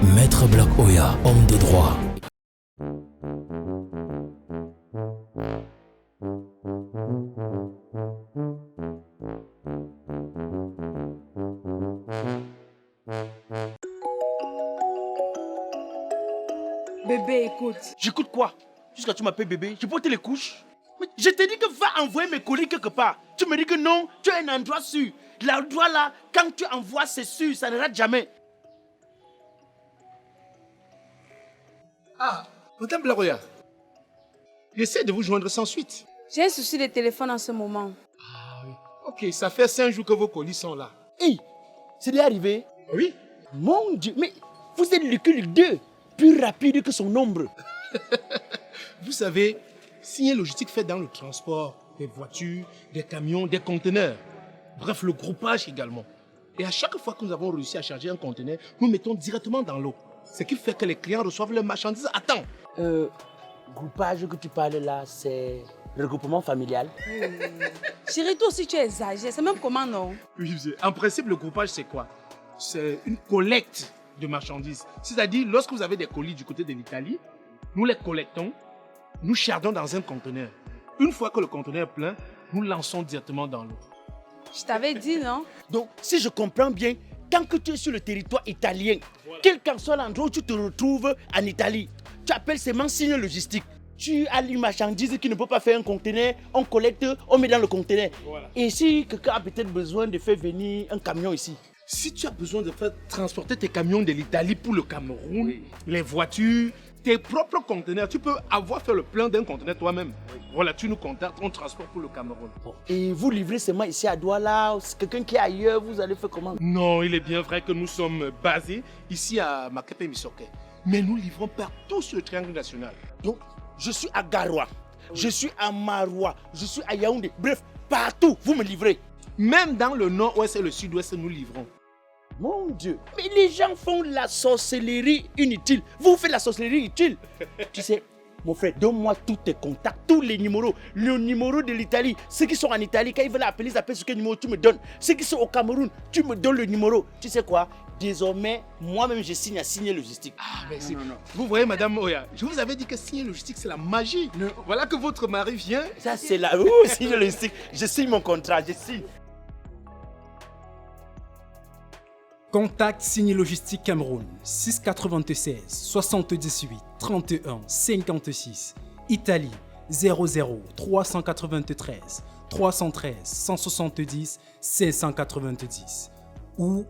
Maître Black Oya, homme de droit. Bébé, écoute. J'écoute quoi? Jusqu'à tu m'appelles bébé, j'ai porté les couches. Mais je t'ai dit que va envoyer mes colis quelque part. Tu me dis que non, tu as un endroit sûr. L'endroit là, quand tu envoies, c'est sûr, ça ne rate jamais. Ah, Madame Blaroya, j'essaie de vous joindre sans suite. J'ai un souci de téléphone en ce moment. Ah oui. Ok, ça fait 5 jours que vos colis sont là. Hey, c'est déjà arrivé? Oui. Mon Dieu, mais vous êtes Lucky 2, plus rapide que son ombre. Vous savez, Signé Logistique fait dans le transport des voitures, des camions, des conteneurs. Bref, le groupage également. Et à chaque fois que nous avons réussi à charger un conteneur, nous mettons directement dans l'eau. Ce qui fait que les clients reçoivent leurs marchandises à temps. Groupage que tu parles là, c'est regroupement familial. Chérie, toi aussi tu exagères. C'est même comment, non? Oui, en principe, le groupage, c'est quoi? C'est une collecte de marchandises. C'est-à-dire, lorsque vous avez des colis du côté de l'Italie, nous les collectons, nous chargeons dans un conteneur. Une fois que le conteneur est plein, nous lançons directement dans l'eau. Je t'avais dit, non? Donc, si je comprends bien, tant que tu es sur le territoire italien, quel qu'en soit l'endroit où tu te retrouves en Italie, tu appelles seulement Signe Logistique. Tu as une marchandise qui ne peut pas faire un conteneur, on collecte, on met dans le conteneur. Voilà. Et si quelqu'un a peut-être besoin de faire venir un camion ici, Si tu as besoin de faire transporter tes camions de l'Italie pour le Cameroun, les voitures, tes propres conteneurs, tu peux avoir fait le plein d'un conteneur toi-même. Voilà, tu nous contactes, on transporte pour le Cameroun. et vous livrez seulement ici à Douala, ou c'est quelqu'un qui est ailleurs, vous allez faire comment? Non, il est bien vrai que nous sommes basés ici à Makepe Misoke. Mais nous livrons partout sur le triangle national. Donc, je suis à Garoua, je suis à Maroua, je suis à Yaoundé. Bref, partout, vous me livrez. Même dans le nord-ouest et le sud-ouest, nous livrons. Mon Dieu, mais les gens font la sorcellerie inutile. Vous faites la sorcellerie utile. Tu sais, mon frère, donne-moi tous tes contacts, tous les numéros. Le numéro de l'Italie, ceux qui sont en Italie, quand ils veulent appeler, ils appellent sur quel numéro tu me donnes. Ceux qui sont au Cameroun, tu me donnes le numéro. Tu sais quoi? Désormais, moi-même, je signe à Signé Logistique. Ah, merci. Vous voyez, Madame Oya, je vous avais dit que signer logistique, c'est la magie. Voilà que votre mari vient. Ça, c'est là. Signé Logistique. Je signe mon contrat, je signe. Contact Signé Logistique Cameroun 696 78 31 56. Italie 00 393 313 170 590 ou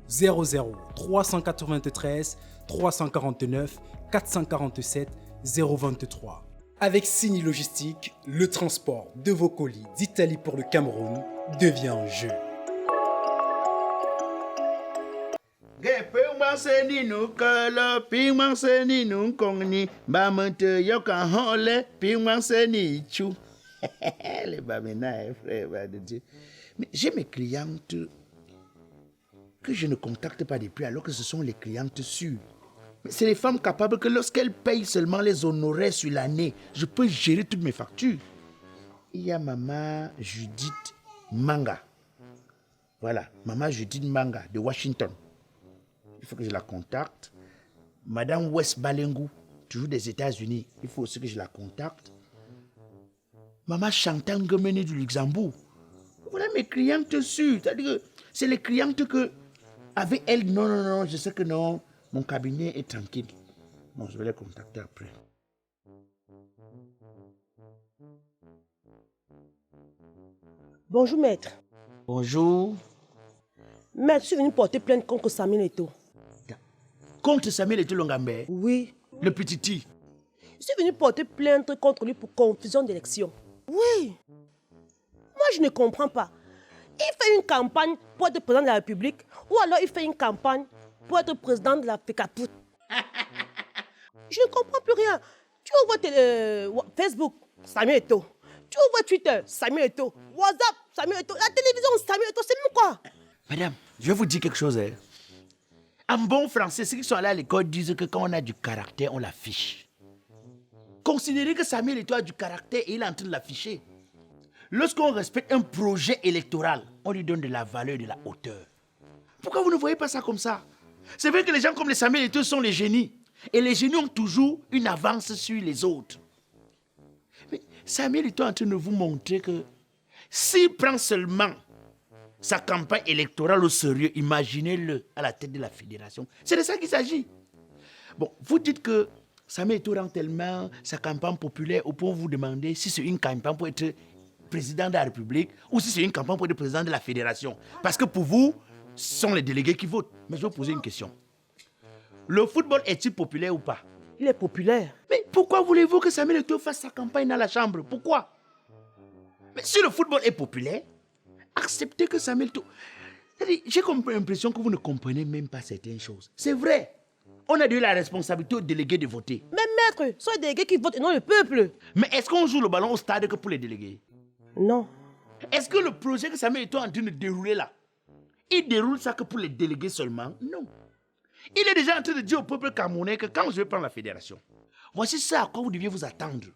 00 393 349 447 023. Avec Signé Logistique, le transport de vos colis d'Italie pour le Cameroun devient un jeu. Mais j'ai mes clientes que je ne contacte pas depuis alors que ce sont les clientes sûres. Mais c'est les femmes capables que lorsqu'elles payent seulement les honoraires sur l'année, je peux gérer toutes mes factures. Il y a maman Judith Manga. Voilà, maman Judith Manga de Washington. Il faut que je la contacte. Madame West Balengu, toujours des États-Unis. Il faut aussi que je la contacte. Maman Chantal Ngomeni du Luxembourg. Voilà mes clientes sûres. C'est-à-dire que c'est les clientes que, avec elles, non, je sais que non, mon cabinet est tranquille. Bon, je vais les contacter après. Bonjour maître. Bonjour. Maître, je suis venu porter plainte contre Samuel Eto'o. Contre Samuel Eto'o Longambe, Oui. le petit T. Je suis venu porter plainte contre lui pour confusion d'élection. Oui. Moi, je ne comprends pas. Il fait une campagne pour être président de la République ou alors il fait une campagne pour être président de la FECAPOUT. Je ne comprends plus rien. Tu ouvres Facebook, Samuel Eto'o. Tu ouvres Twitter, Samuel Eto'o. WhatsApp, Samuel Eto'o. La télévision, Samuel Eto'o. C'est même quoi? Madame, je vais vous dire quelque chose. En bon français, ceux qui sont allés à l'école disent que quand on a du caractère, on l'affiche. Considérez que Samuel Eto'o a du caractère et il est en train de l'afficher. Lorsqu'on respecte un projet électoral, on lui donne de la valeur et de la hauteur. Pourquoi vous ne voyez pas ça comme ça? C'est vrai que les gens comme les Samuel Eto'o sont les génies. Et les génies ont toujours une avance sur les autres. Mais Samuel Eto'o est en train de vous montrer que s'il prend seulement sa campagne électorale au sérieux, imaginez-le à la tête de la fédération. C'est de ça qu'il s'agit. Bon, vous dites que Samuel Eto'o rend tellement sa campagne populaire au point où vous demandez si c'est une campagne pour être président de la République ou si c'est une campagne pour être président de la fédération. Parce que pour vous, ce sont les délégués qui votent. Mais je vais vous poser une question. Le football est-il populaire ou pas? Il est populaire. Mais pourquoi voulez-vous que Samuel Eto'o fasse sa campagne dans la chambre? Pourquoi? Mais si le football est populaire, acceptez que Samuel Eto'o... J'ai l'impression que vous ne comprenez même pas certaines choses. C'est vrai. On a donné la responsabilité aux délégués de voter. Mais maître, ce sont les délégués qui votent et non le peuple. Mais est-ce qu'on joue le ballon au stade que pour les délégués? Non. Est-ce que le projet que Samuel Eto'o est en train de dérouler là, il déroule ça que pour les délégués seulement? Non. Il est déjà en train de dire au peuple camerounais que quand je vais prendre la fédération, voici ça à quoi vous deviez vous attendre.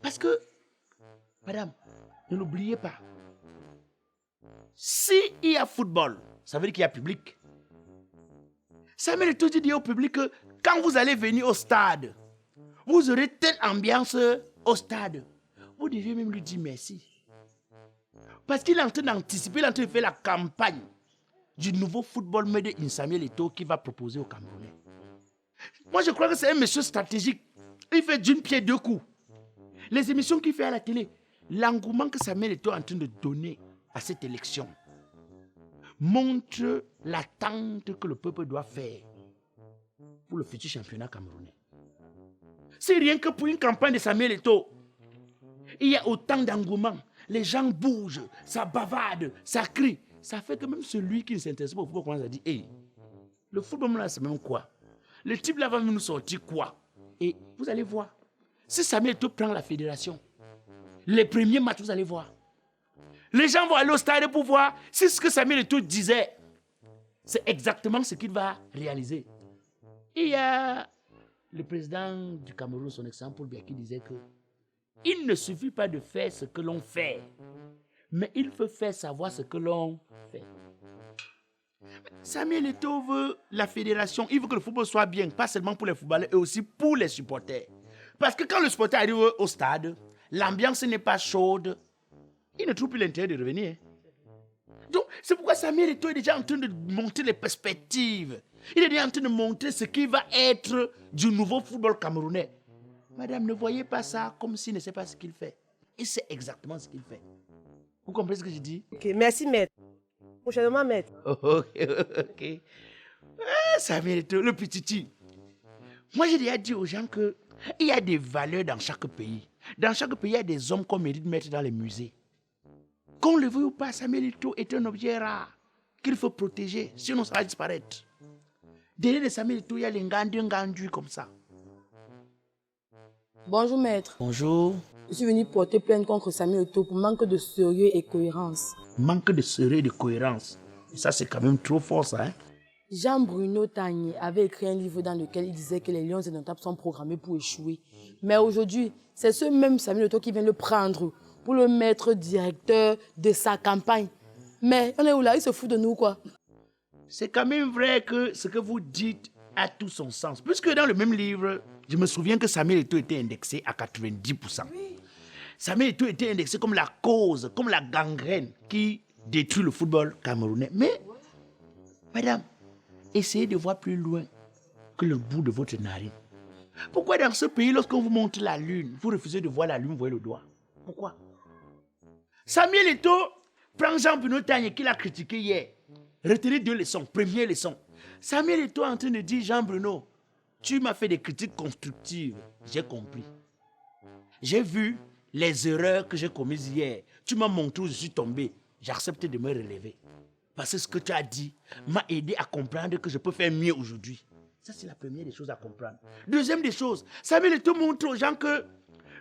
Parce que, madame, ne l'oubliez pas. S'il y a football, ça veut dire qu'il y a public. Samuel Eto'o dit au public que quand vous allez venir au stade, vous aurez telle ambiance au stade. Vous devez même lui dire merci. Parce qu'il est en train d'anticiper, il est en train de faire la campagne du nouveau football made in Samuel Eto'o qu'il va proposer aux Camerounais. Moi, je crois que c'est un monsieur stratégique. Il fait d'une pierre deux coups. Les émissions qu'il fait à la télé, l'engouement que Samuel Eto'o est en train de donner à cette élection montre l'attente que le peuple doit faire pour le futur championnat camerounais. C'est rien que pour une campagne de Samuel Eto'o. Il y a autant d'engouement. Les gens bougent, ça bavarde, ça crie. Ça fait que même celui qui ne s'intéresse pas au football commence à dire, hey, le football là, c'est même quoi? Le type là va nous sortir quoi? Et vous allez voir. Si Samuel Eto'o prend la fédération, les premiers matchs, vous allez voir. Les gens vont aller au stade pour voir si ce que Samuel Eto'o disait, c'est exactement ce qu'il va réaliser. Il y a le président du Cameroun, son excellent Paul Biya, qui disait que il ne suffit pas de faire ce que l'on fait, mais il faut faire savoir ce que l'on fait. Samuel Eto'o veut la fédération, il veut que le football soit bien, pas seulement pour les footballeurs, et aussi pour les supporters. Parce que quand le supporter arrive au stade, l'ambiance n'est pas chaude, il ne trouve plus l'intérêt de revenir. Donc, c'est pourquoi Samuel Eto'o est déjà en train de montrer les perspectives. Il est déjà en train de montrer ce qui va être du nouveau football camerounais. Madame, ne voyez pas ça comme s'il ne sait pas ce qu'il fait. Il sait exactement ce qu'il fait. Vous comprenez ce que je dis? Ok, merci maître. Prochainement maître. Ok. Ah, Samuel Eto'o, le petit. Moi, j'ai déjà dit aux gens qu'il y a des valeurs dans chaque pays. Dans chaque pays, il y a des hommes qu'on mérite de mettre dans les musées. Qu'on le veuille ou pas, Samuel Eto'o est un objet rare qu'il faut protéger, sinon ça va disparaître. Derrière les Samuel Eto'o, il y a les Ngandus comme ça. Bonjour maître. Bonjour. Je suis venu porter plainte contre Samuel Eto'o pour manque de sérieux et cohérence. Manque de sérieux et de cohérence. Et ça, c'est quand même trop fort, ça. Hein? Jean-Bruno Tagné avait écrit un livre dans lequel il disait que les Lions indomptables sont programmés pour échouer. Mais aujourd'hui, c'est ce même Samuel Eto'o qui vient le prendre pour le mettre directeur de sa campagne. Mais on est où là? Il se fout de nous, quoi. C'est quand même vrai que ce que vous dites a tout son sens. Puisque dans le même livre, je me souviens que Samuel Eto'o était indexé à 90%. Oui. Samuel Eto'o était indexé comme la cause, comme la gangrène qui détruit le football camerounais. Mais, madame, essayez de voir plus loin que le bout de votre narine. Pourquoi dans ce pays, lorsqu'on vous montre la lune, vous refusez de voir la lune, vous voyez le doigt? Pourquoi? Samuel Eto'o prend Jean-Bruno Tagné qu'il a critiqué hier. Retenez deux leçons. Première leçon. Samuel Eto'o est en train de dire, Jean-Bruno, tu m'as fait des critiques constructives. J'ai compris. J'ai vu les erreurs que j'ai commises hier. Tu m'as montré où je suis tombé. J'ai accepté de me relever. Parce que ce que tu as dit m'a aidé à comprendre que je peux faire mieux aujourd'hui. Ça, c'est la première des choses à comprendre. Deuxième des choses, Samuel Eto'o montre aux gens que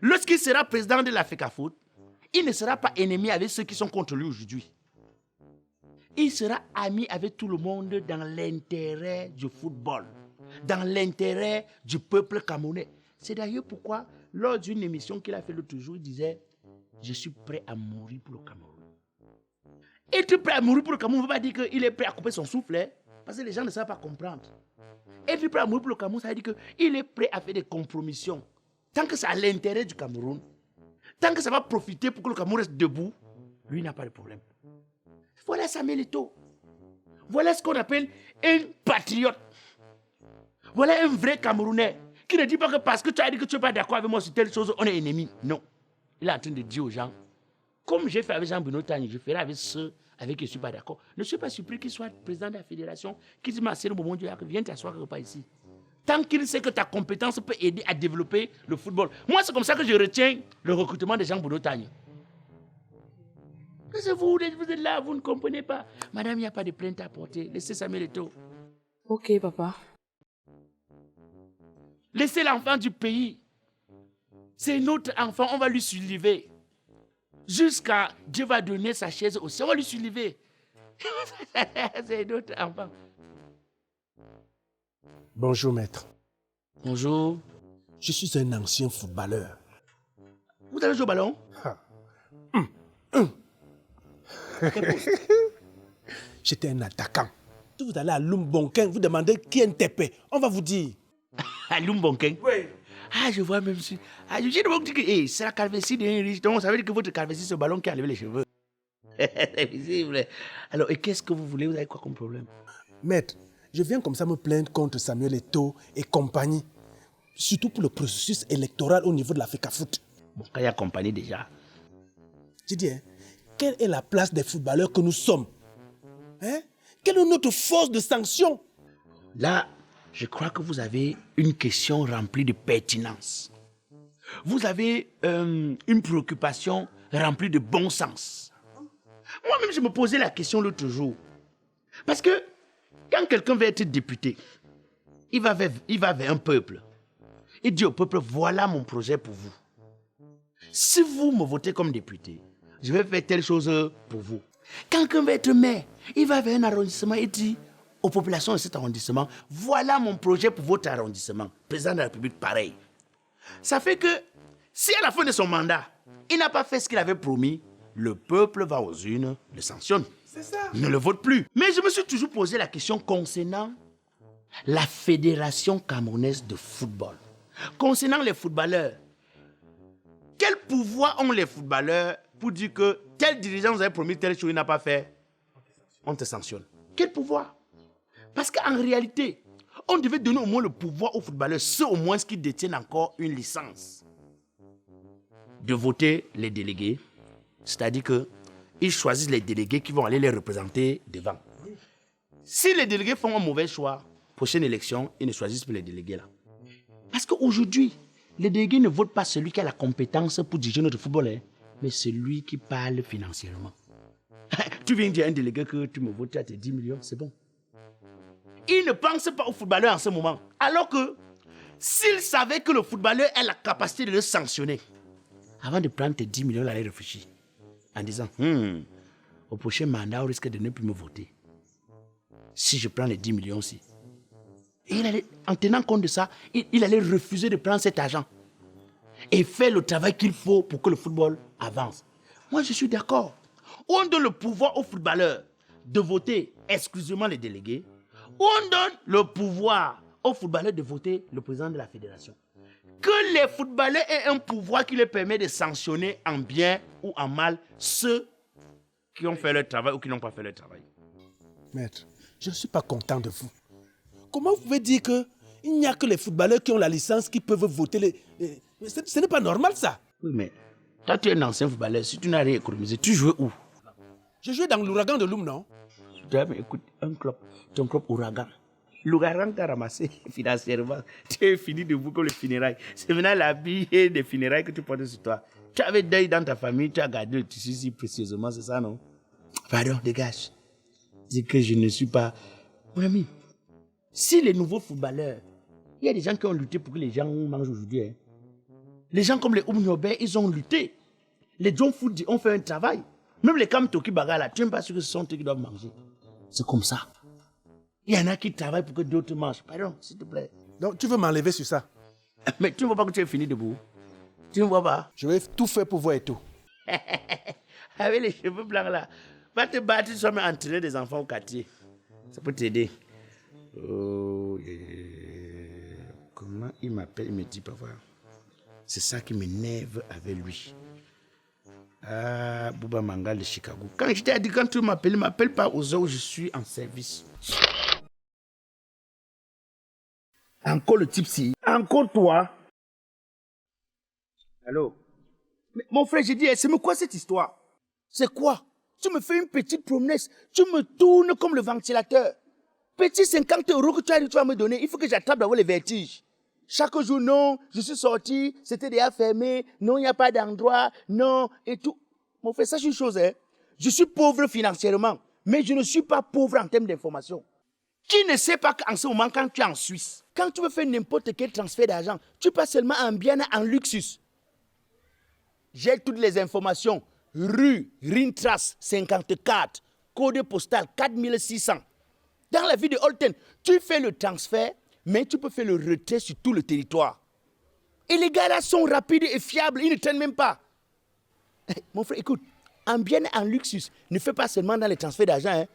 lorsqu'il sera président de la FECAFOOT, il ne sera pas ennemi avec ceux qui sont contre lui aujourd'hui. Il sera ami avec tout le monde dans l'intérêt du football, dans l'intérêt du peuple camerounais. C'est d'ailleurs pourquoi, lors d'une émission qu'il a fait l'autre jour, il disait « Je suis prêt à mourir pour le Cameroun ». Être prêt à mourir pour le Cameroun ne veut pas dire qu'il est prêt à couper son souffle. Hein? Parce que les gens ne savent pas comprendre. Être prêt à mourir pour le Cameroun, ça veut dire qu'il est prêt à faire des compromissions. Tant que c'est à l'intérêt du Cameroun, tant que ça va profiter pour que le Cameroun reste debout, lui n'a pas de problème. Voilà Samuel Eto'o. Voilà ce qu'on appelle un patriote. Voilà un vrai Camerounais qui ne dit pas que parce que tu as dit que tu n'es pas d'accord avec moi sur telle chose, on est ennemis. Non. Il est en train de dire aux gens, comme j'ai fait avec Jean-Bruno Tagny, je ferai avec ceux avec qui je ne suis pas d'accord. Ne suis pas surpris qu'il soit président de la fédération, qu'il dise Marcelo Bomondio, viens t'asseoir quelque part ici. Tant qu'il sait que ta compétence peut aider à développer le football. Moi, c'est comme ça que je retiens le recrutement de Jean-Bruno Tagny. Vous êtes là, vous ne comprenez pas. Madame, il n'y a pas de plainte à porter. Laissez Samuel Eto'o. Ok, papa. Laissez l'enfant du pays. C'est notre enfant, on va lui suivre. Jusqu'à Dieu va donner sa chaise aussi, on va lui suivre. C'est notre enfant. Bonjour, maître. Bonjour. Je suis un ancien footballeur. Vous avez joué au ballon? J'étais un attaquant. Si vous allez à Lumbonken, vous demandez qui est NTP, on va vous dire. À Lumbonken? Oui. Ah, je vois même si. Ah, je dis que c'est la calvitie d'un riche. Donc, ça veut dire que votre calvitie, c'est le ballon qui a levé les cheveux. C'est visible. Alors, et qu'est-ce que vous voulez? Vous avez quoi comme problème? Maître, je viens comme ça me plaindre contre Samuel Eto'o et compagnie. Surtout pour le processus électoral au niveau de la FECAFOOT. Bon, quand il y a compagnie déjà. J'ai dit, quelle est la place des footballeurs que nous sommes? Quelle est notre force de sanction? Là, je crois que vous avez une question remplie de pertinence. Vous avez une préoccupation remplie de bon sens. Moi-même, je me posais la question l'autre jour. Parce que quand quelqu'un veut être député, il va vers un peuple. Il dit au peuple, voilà mon projet pour vous. Si vous me votez comme député, je vais faire telle chose pour vous. Quand quelqu'un veut être maire, il va vers un arrondissement et dit aux populations de cet arrondissement, voilà mon projet pour votre arrondissement. Président de la République, pareil. Ça fait que si à la fin de son mandat, il n'a pas fait ce qu'il avait promis, le peuple va aux urnes, le sanctionne. C'est ça. Ne le vote plus. Mais je me suis toujours posé la question concernant la Fédération camerounaise de football. Concernant les footballeurs, quel pouvoir ont les footballeurs pour dire que tel dirigeant vous avait promis telle chose, il n'a pas fait, on te sanctionne? Quel pouvoir? Parce qu'en réalité, on devait donner au moins le pouvoir aux footballeurs, ceux au moins qui détiennent encore une licence, de voter les délégués. C'est-à-dire qu'ils choisissent les délégués qui vont aller les représenter devant. Si les délégués font un mauvais choix, prochaine élection, ils ne choisissent plus les délégués là. Parce qu'aujourd'hui, les délégués ne votent pas celui qui a la compétence pour diriger notre football, mais celui qui parle financièrement. Tu viens dire à un délégué que tu me votes, tu as tes 10 millions, c'est bon. Ils ne pensent pas aux footballeurs en ce moment. Alors que s'ils savaient que le footballeur a la capacité de le sanctionner, avant de prendre tes 10 millions, il allait réfléchir. En disant, au prochain mandat, on risque de ne plus me voter. Si je prends les 10 millions aussi. Et en tenant compte de ça, il allait refuser de prendre cet argent. Et faire le travail qu'il faut pour que le football avance. Moi, je suis d'accord. On donne le pouvoir aux footballeurs de voter exclusivement les délégués. On donne le pouvoir aux footballeurs de voter le président de la fédération. Que les footballeurs aient un pouvoir qui leur permet de sanctionner en bien ou en mal ceux qui ont fait leur travail ou qui n'ont pas fait leur travail. Maître, je ne suis pas content de vous. Comment vous pouvez dire qu'il n'y a que les footballeurs qui ont la licence qui peuvent voter Ce n'est pas normal ça. Oui, mais toi tu es un ancien footballeur, si tu n'as rien économisé, tu jouais où? Je jouais dans l'ouragan de Loum, non? Écoute, ton club ouragan. L'ouragan t'a ramassé financièrement. Tu es fini debout comme les funérailles. C'est maintenant l'habit des funérailles que tu portes sur toi. Tu avais deuil dans ta famille, tu as gardé le tissu si précieusement, c'est ça, non? Pardon, dégage. Dis que je ne suis pas... Mon ami, si les nouveaux footballeurs, il y a des gens qui ont lutté pour que les gens mangent aujourd'hui. Les gens comme les Oumniobé, ils ont lutté. Les John Food ont fait un travail. Même les Kamtoki Bagala, tu n'es pas sûr que ce sont eux qui doivent manger. C'est comme ça. Il y en a qui travaillent pour que d'autres mangent. Pardon, s'il te plaît. Donc tu veux m'enlever sur ça? Mais tu ne vois pas que tu es fini debout? Tu ne vois pas? Je vais tout faire pour voir et tout. Avec les cheveux blancs là, va te battre, tu vas entraîner des enfants au quartier. Ça peut t'aider. Oh, comment il m'appelle, il me dit, papa. C'est ça qui m'énerve avec lui. Ah, Bouba Mangal de Chicago. Quand je t'ai dit, quand tu m'appelles, ne m'appelle pas aux heures où je suis en service. Encore le type ci. Encore toi. Allô? Mais mon frère, j'ai dit, c'est quoi cette histoire? C'est quoi? Tu me fais une petite promesse. Tu me tournes comme le ventilateur. Petit 50 € que tu as dit, tu vas me donner. Il faut que j'attrape d'avoir les vertiges. Chaque jour, non, je suis sorti, c'était déjà fermé, non, il n'y a pas d'endroit, non, et tout. Mon frère, sache une chose, hein. Je suis pauvre financièrement, mais je ne suis pas pauvre en termes d'information. Qui ne sait pas qu'en ce moment, quand tu es en Suisse, quand tu veux faire n'importe quel transfert d'argent, tu passes seulement en Biana, en Luxus. J'ai toutes les informations. Rue Rintras 54, code postal 4600. Dans la ville de Holten, tu fais le transfert, mais tu peux faire le retrait sur tout le territoire. Et les gars là sont rapides et fiables, ils ne traînent même pas. Mon frère, écoute, en bien en Luxus, ne fais pas seulement dans les transferts d'argent. Hein.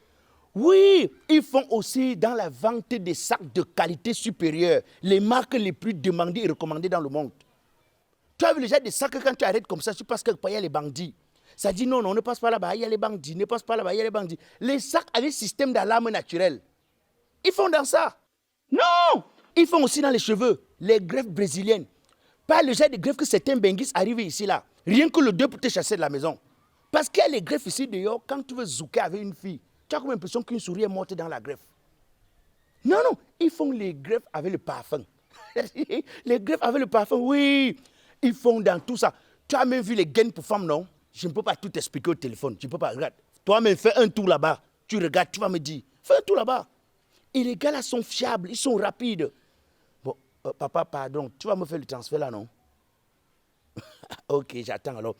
Oui, ils font aussi dans la vente des sacs de qualité supérieure, les marques les plus demandées et recommandées dans le monde. Tu as vu déjà des sacs quand tu arrêtes comme ça, tu passes quelque part, il y a les bandits. Ça dit non, non, ne passe pas là-bas, il y a les bandits, ne passe pas là-bas, il y a les bandits. Les sacs avec système d'alarme naturel. Ils font dans ça. Non, ils font aussi dans les cheveux, les greffes brésiliennes. Pas le genre de greffes que certains benguis arrivent ici là. Rien que le 2 pour te chasser de la maison. Parce qu'il y a les greffes ici dehors, quand tu veux zouker avec une fille, tu as comme l'impression qu'une souris est morte dans la greffe. Non, non, ils font les greffes avec le parfum. Les greffes avec le parfum, oui. Ils font dans tout ça. Tu as même vu les gaines pour femmes, non? Je ne peux pas tout expliquer au téléphone. Tu ne peux pas. Regarde. Toi-même, fais un tour là-bas. Tu regardes, tu vas me dire. Fais un tour là-bas. Et les gars là sont fiables, ils sont rapides. Bon, papa, pardon, tu vas me faire le transfert là, non? Ok, j'attends alors.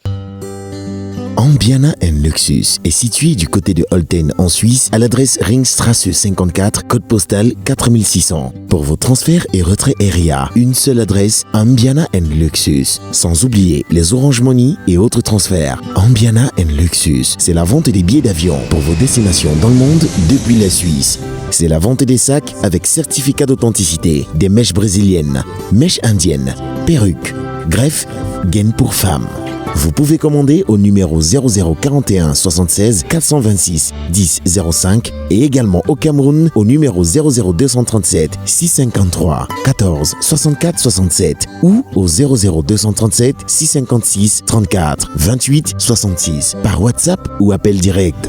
Ambiana Luxus est situé du côté de Holten en Suisse à l'adresse Ringstrasse 54, code postal 4600. Pour vos transferts et retraits RIA, une seule adresse, Ambiana Luxus. Sans oublier les Orange Money et autres transferts. Ambiana Luxus, c'est la vente des billets d'avion pour vos destinations dans le monde depuis la Suisse. C'est la vente des sacs avec certificat d'authenticité, des mèches brésiliennes, mèches indiennes, perruques, greffes, gaines pour femmes. Vous pouvez commander au numéro 0041 76 426 10 05 et également au Cameroun au numéro 00237 653 14 64 67 ou au 00237 656 34 28 66 par WhatsApp ou appel direct.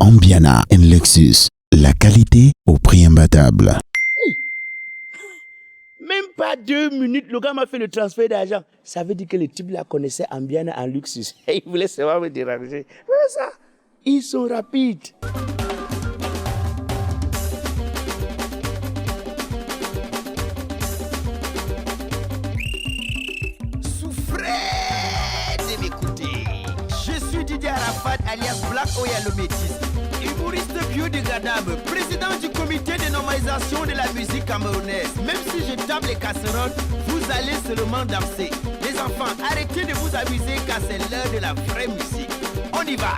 Ambiana Luxus, la qualité au prix imbattable. Même pas 2 minutes, le gars m'a fait le transfert d'argent. Ça veut dire que le type là connaissait Ambiana en Luxus. Il voulait seulement me déranger. Voilà ça. Ils sont rapides. Souffrez de m'écouter. Je suis Didier Arafat alias Black Oya le Métis. Humoriste biodégradable, président du comité de normalisation de la musique camerounaise. Même si je tape les casseroles, vous allez seulement danser. Les enfants, arrêtez de vous amuser car c'est l'heure de la vraie musique. On y va.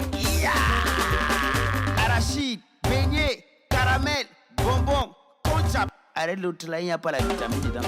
Arachide, beignet, caramel, bonbon, conchap. Arrête l'autre là, il n'y a pas la vitamine dedans.